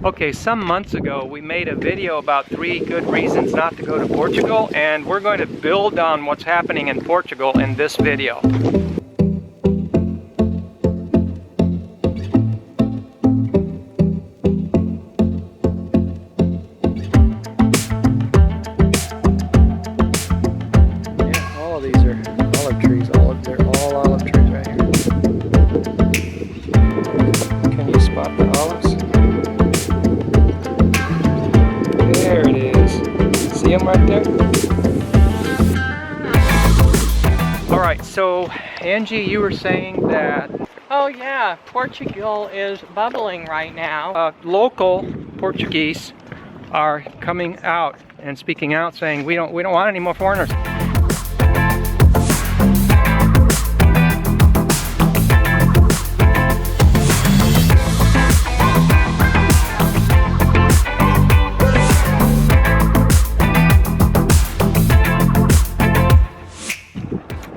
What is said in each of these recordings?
Okay, some months ago we made a video about 3 good reasons not to go to Portugal, and we're going to build on what's happening in Portugal in this video. Yeah, all of these are olive trees. They're all olive trees right here. Can you spot the olives? There it is. See them right there? Alright, so Angie, you were saying that... Oh yeah, Portugal is bubbling right now. Local Portuguese are coming out and speaking out saying we don't want any more foreigners.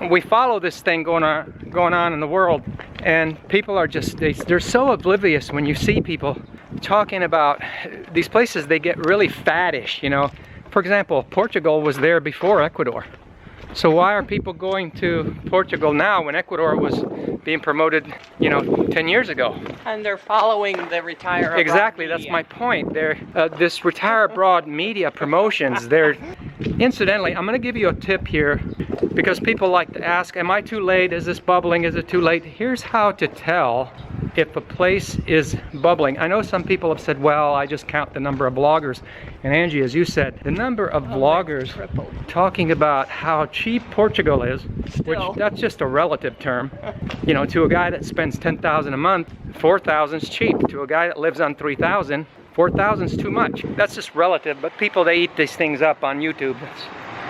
We follow this thing going on in the world, and people are just, they're so oblivious when you see people talking about these places. They get really faddish, you know. For example, Portugal was there before Ecuador. So why are people going to Portugal now when Ecuador was being promoted, you know, 10 years ago? And they're following the Retire Abroad Exactly, media. that's my point. They're, this Retire Abroad media promotions, they're... Incidentally, I'm going to give you a tip here, because people like to ask, am I too late? Is this bubbling? Is it too late? Here's how to tell if a place is bubbling. I know some people have said, well, I just count the number of bloggers. And Angie, as you said, the number of vloggers talking about how cheap Portugal is, which that's just a relative term. You know, to a guy that spends $10,000 a month, 4,000 is cheap. To a guy that lives on 3,000, 4,000 is too much. That's just relative, but people, they eat these things up on YouTube.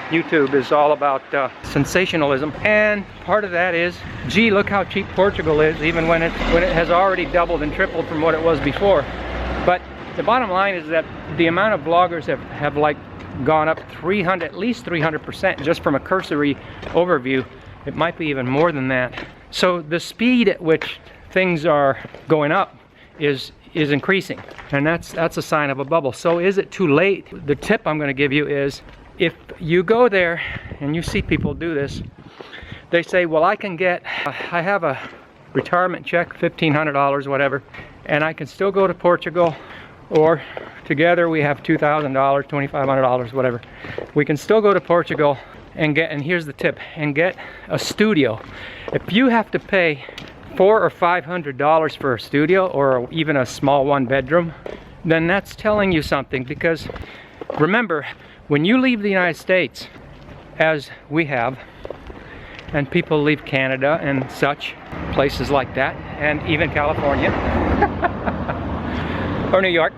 YouTube is all about sensationalism, and part of that is, gee, look how cheap Portugal is, even when it has already doubled and tripled from what it was before. But the bottom line is that the amount of bloggers have like gone up at least 300% just from a cursory overview. It might be even more than that. So the speed at which things are going up is increasing, and that's a sign of a bubble. So is it too late? The tip I'm going to give you is, if you go there and you see people do this, they say, well, I have a retirement check, $1,500, whatever, and I can still go to Portugal, or together we have $2,000, $2,500, whatever. We can still go to Portugal and here's the tip, and get a studio. If you have to pay $400 or $500 for a studio, or even a small 1-bedroom, then that's telling you something, because remember, when you leave the United States, as we have, and people leave Canada and such, places like that, and even California, or New York,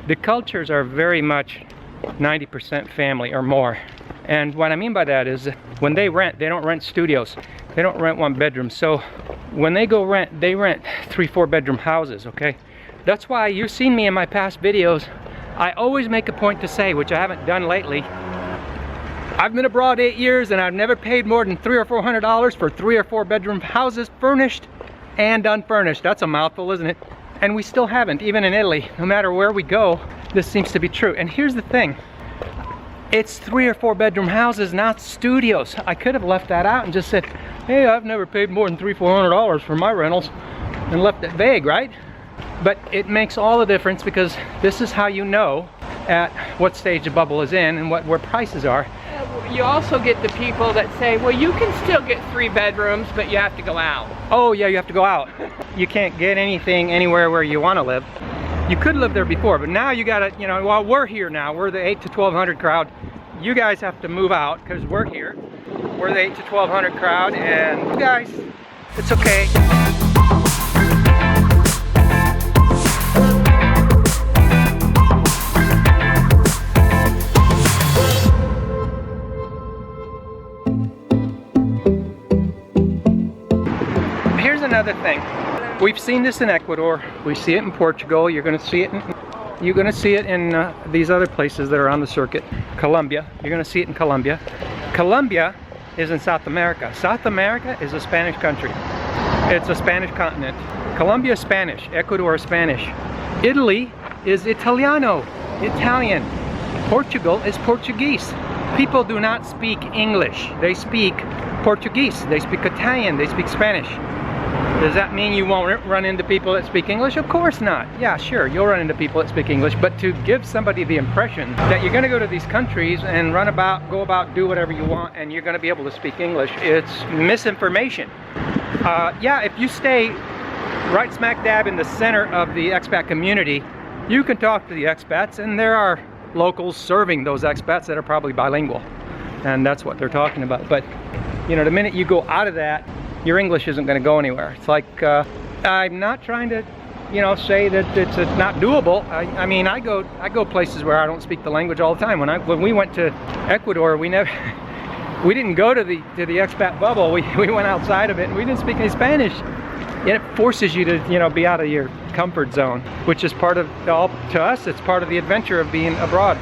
the cultures are very much 90% family or more. And what I mean by that is, when they don't rent studios. They don't rent 1-bedrooms. So when they go rent, they rent 3-4 bedroom houses, okay? That's why you've seen me in my past videos. I always make a point to say, which I haven't done lately, I've been abroad 8 years and I've never paid more than $300 or $400 for 3 or 4 bedroom houses, furnished and unfurnished. That's a mouthful, isn't it? And we still haven't, even in Italy. No matter where we go, this seems to be true. And here's the thing. It's 3 or 4 bedroom houses, not studios. I could have left that out and just said, hey, I've never paid more than $300 or $400 for my rentals, and left it vague, right? But it makes all the difference, because this is how you know at what stage the bubble is in and where prices are. You also get the people that say, well, you can still get 3 bedrooms, but you have to go out. Oh yeah, you have to go out. You can't get anything anywhere where you want to live. You could live there before, but now you gotta, you know, while we're here now, we're the 8 to 1200 crowd. You guys have to move out, because we're here. We're the 8 to 1200 crowd, and you guys, it's okay. Here's another thing. We've seen this in Ecuador. We see it in Portugal. You're going to see it in these other places that are on the circuit. Colombia. You're going to see it in Colombia. Colombia is in South America. South America is a Spanish country. It's a Spanish continent. Colombia is Spanish. Ecuador is Spanish. Italy is Italiano, Italian. Portugal is Portuguese. People do not speak English. They speak Portuguese. They speak Italian. They speak Spanish. Does that mean you won't run into people that speak English? Of course not. Yeah, sure, you'll run into people that speak English, but to give somebody the impression that you're going to go to these countries and go about, do whatever you want, and you're going to be able to speak English, it's misinformation. Yeah, if you stay right smack dab in the center of the expat community, you can talk to the expats, and there are locals serving those expats that are probably bilingual, and that's what they're talking about. But you know, the minute you go out of that, your English isn't going to go anywhere. It's like, I'm not trying to, you know, say that it's not doable. I mean, I go places where I don't speak the language all the time. When we went to Ecuador, we didn't go to the expat bubble. We went outside of it, and we didn't speak any Spanish. And it forces you to, you know, be out of your comfort zone, which is part of, to us, it's part of the adventure of being abroad.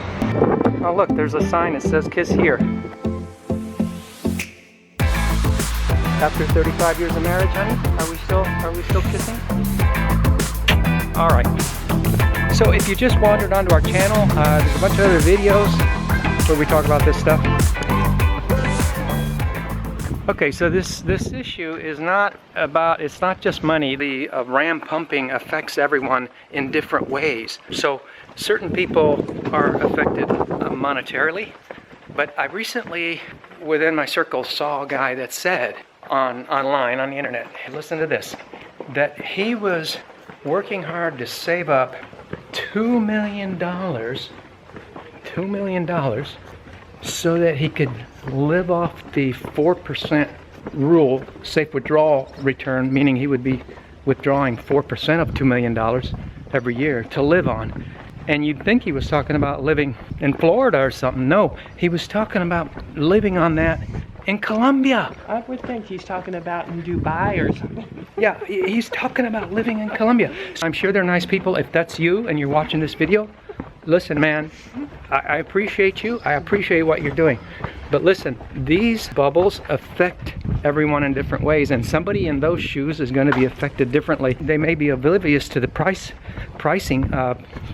Oh look, there's a sign that says "Kiss here." After 35 years of marriage, honey, are we still kissing? All right. So if you just wandered onto our channel, there's a bunch of other videos where we talk about this stuff. Okay, so this issue is it's not just money. The RAM pumping affects everyone in different ways. So certain people are affected monetarily, but I recently, within my circle, saw a guy that said online on the internet, listen to this, that he was working hard to save up $2 million so that he could live off the 4% rule, safe withdrawal return, meaning he would be withdrawing 4% of $2 million every year to live on. And you'd think he was talking about living in Florida or something. No, he was talking about living on that in Colombia. I would think he's talking about in Dubai or something. Yeah, he's talking about living in Colombia. I'm sure they're nice people. If that's you and you're watching this video, listen, man, I appreciate you. I appreciate what you're doing. But listen, these bubbles affect everyone in different ways, and somebody in those shoes is going to be affected differently. They may be oblivious to the pricing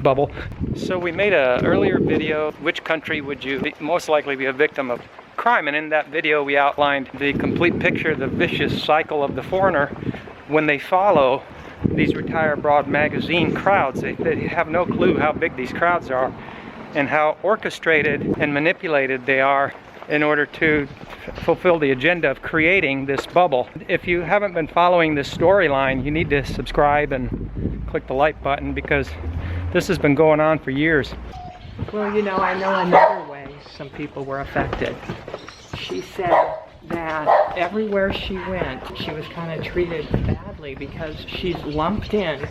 bubble. So we made an earlier video, which country would you most likely be a victim of crime? And in that video we outlined the complete picture, the vicious cycle of the foreigner when they follow these Retire Abroad magazine crowds. They have no clue how big these crowds are and how orchestrated and manipulated they are in order to fulfill the agenda of creating this bubble. If you haven't been following this storyline, you need to subscribe and click the like button, because this has been going on for years. Well, you know, I know another way some people were affected. She said that everywhere she went, she was kind of treated badly because she's lumped in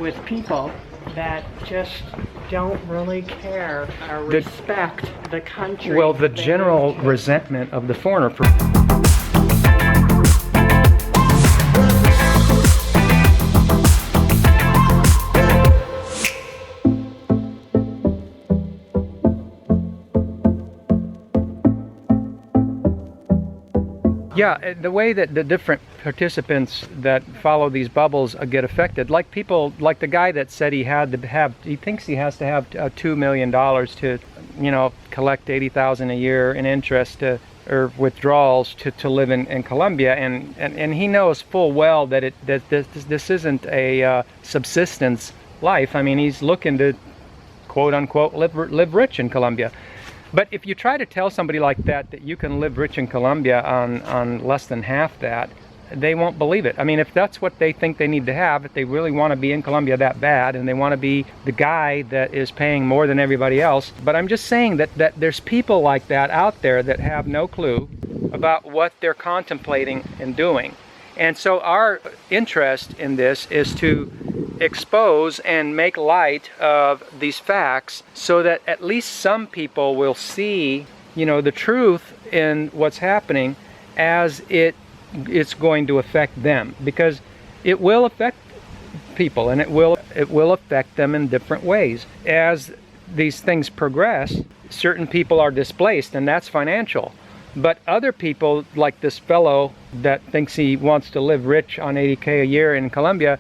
with people that just don't really care or respect the country. Well, the general resentment of the foreigner. Yeah, the way that the different participants that follow these bubbles get affected, like people, like the guy that said he thinks he has to have $2 million to, you know, collect $80,000 a year in interest or withdrawals to live in Colombia, and he knows full well that this isn't a subsistence life. I mean, he's looking to quote unquote live rich in Colombia. But if you try to tell somebody like that you can live rich in Colombia on less than half that, they won't believe it. I mean, if that's what they think they need to have, if they really want to be in Colombia that bad, and they want to be the guy that is paying more than everybody else. But I'm just saying that there's people like that out there that have no clue about what they're contemplating and doing. And so our interest in this is to expose and make light of these facts so that at least some people will see, you know, the truth in what's happening as it's going to affect them, because it will affect people, and it will affect them in different ways. As these things progress, certain people are displaced, and that's financial. But other people, like this fellow that thinks he wants to live rich on $80K a year in Colombia,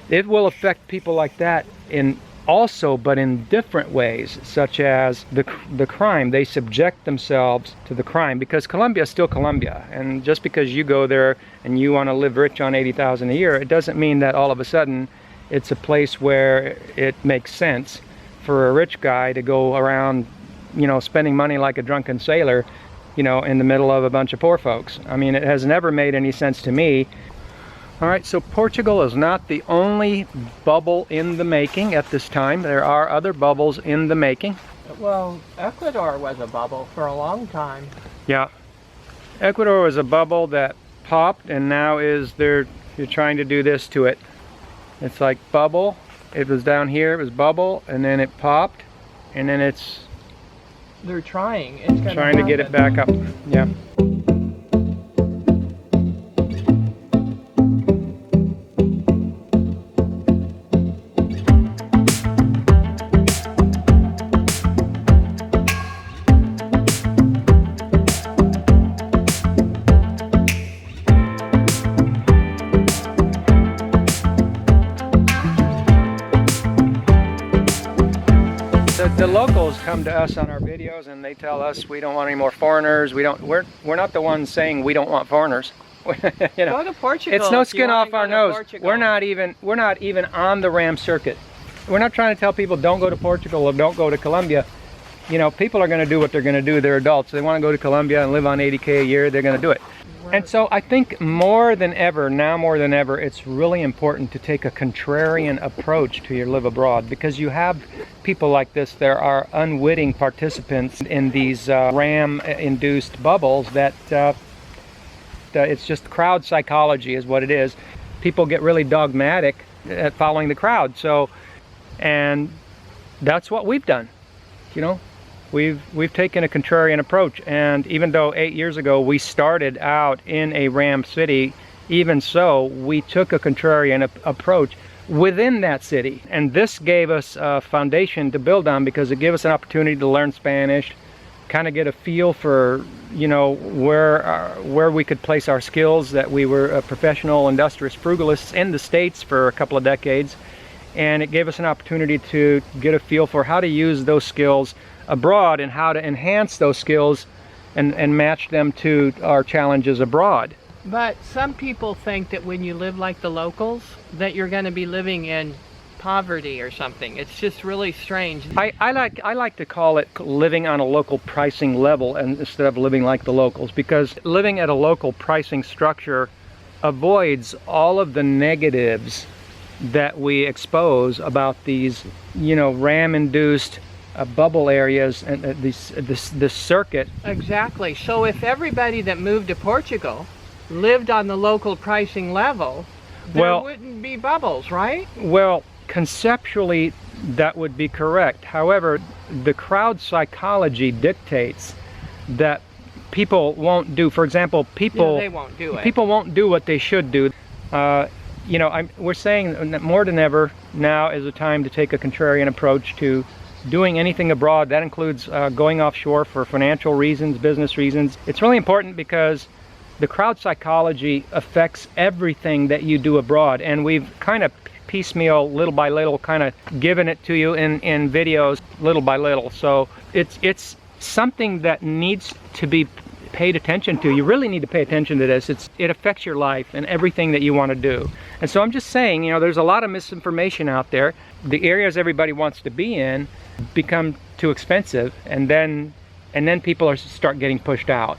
It will affect people like that in also, but in different ways, such as the crime. They subject themselves to the crime because Colombia is still Colombia, and just because you go there and you want to live rich on 80,000 a year, it doesn't mean that all of a sudden it's a place where it makes sense for a rich guy to go around, you know, spending money like a drunken sailor, you know, in the middle of a bunch of poor folks. I mean, it has never made any sense to me. All right, so Portugal is not the only bubble in the making at this time. There are other bubbles in the making. Well, Ecuador was a bubble for a long time. Yeah, Ecuador was a bubble that popped, and now you're trying to do this to it. It's like bubble. It was down here, it was bubble, and then it popped, and then They're trying. It's trying to get it back up. Yeah. The locals come to us on our videos and they tell us we don't want any more foreigners. We're not the ones saying we don't want foreigners. You know, go to Portugal. it's no skin off our nose. We're not even on the RAM circuit. We're not trying to tell people don't go to Portugal or don't go to Colombia. You know, people are going to do what they're going to do. They're adults. They want to go to Colombia and live on 80K a year. They're going to do it. And so I think more than ever, now more than ever, it's really important to take a contrarian approach to your live abroad, because you have people like this. There are unwitting participants in these RAM-induced bubbles that it's just crowd psychology is what it is. People get really dogmatic at following the crowd. So, and that's what we've done, you know. We've taken a contrarian approach, and even though 8 years ago we started out in a RAM city, even so we took a contrarian approach within that city, and this gave us a foundation to build on because it gave us an opportunity to learn Spanish, kind of get a feel for, you know, where we could place our skills, that we were professional industrious frugalists in the States for a couple of decades, and it gave us an opportunity to get a feel for how to use those skills abroad and how to enhance those skills and match them to our challenges abroad. But some people think that when you live like the locals, that you're going to be living in poverty or something. It's just really strange. I like to call it living on a local pricing level instead of living like the locals, because living at a local pricing structure avoids all of the negatives that we expose about these, you know, RAM-induced bubble areas and this circuit. Exactly. So if everybody that moved to Portugal lived on the local pricing level, there wouldn't be bubbles, right? Well, conceptually that would be correct. However, the crowd psychology dictates that people won't do, for example, they won't do it. People won't do what they should do. You know, we're saying that more than ever now is a time to take a contrarian approach to doing anything abroad. That includes going offshore for financial reasons, business reasons. It's really important because the crowd psychology affects everything that you do abroad, and we've kind of piecemeal, little by little, kind of given it to you in videos, little by little. So it's something that needs to be paid attention to. You really need to pay attention to this. It affects your life and everything that you want to do. And so I'm just saying, you know, there's a lot of misinformation out there. The areas everybody wants to be in become too expensive, and then people start getting pushed out.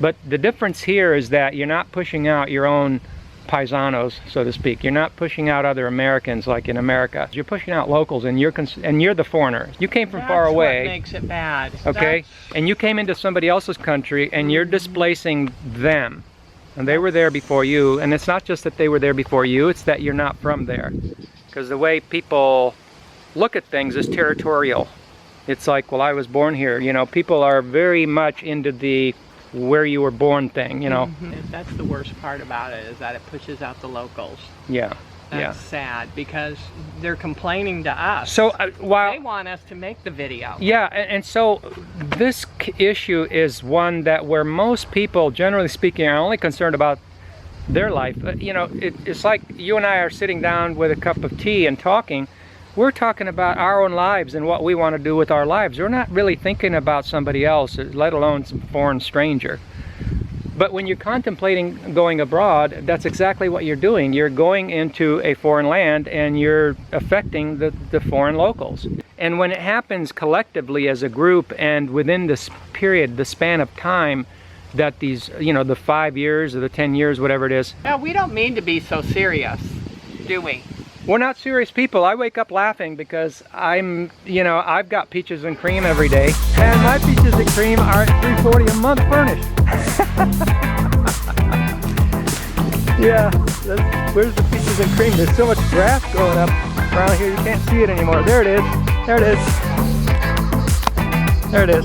But the difference here is that you're not pushing out your own paisanos, so to speak. You're not pushing out other Americans like in America. You're pushing out locals, and you're the foreigner. You came from far away. That's what makes it bad. Okay, and you came into somebody else's country, and you're displacing them. And they were there before you, and it's not just that they were there before you, it's that you're not from there. Because the way people look at things is territorial. It's like, well, I was born here. You know, people are very much into the where you were born thing, you know. That's the worst part about it, is that it pushes out the locals. Yeah. That's sad, because they're complaining to us. So while they want us to make the video. Yeah, and so this issue is one that where most people, generally speaking, are only concerned about their life. You know, it's like you and I are sitting down with a cup of tea and talking. We're talking about our own lives and what we want to do with our lives. We're not really thinking about somebody else, let alone some foreign stranger. But when you're contemplating going abroad, that's exactly what you're doing. You're going into a foreign land and you're affecting the foreign locals. And when it happens collectively as a group and within this period, the span of time that these, you know, the 5 years or the 10 years, whatever it is. No, we don't mean to be so serious, do we? We're not serious people. I wake up laughing because you know, I've got peaches and cream every day. And my peaches and cream are at $3.40 a month furnished. Yeah, where's the peaches and cream? There's so much grass growing up around here, you can't see it anymore. There it is. There it is. There it is.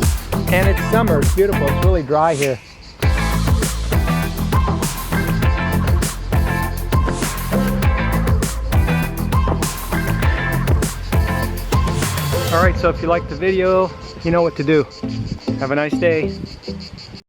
And it's summer. It's beautiful. It's really dry here. All right, so if you liked the video, you know what to do. Have a nice day.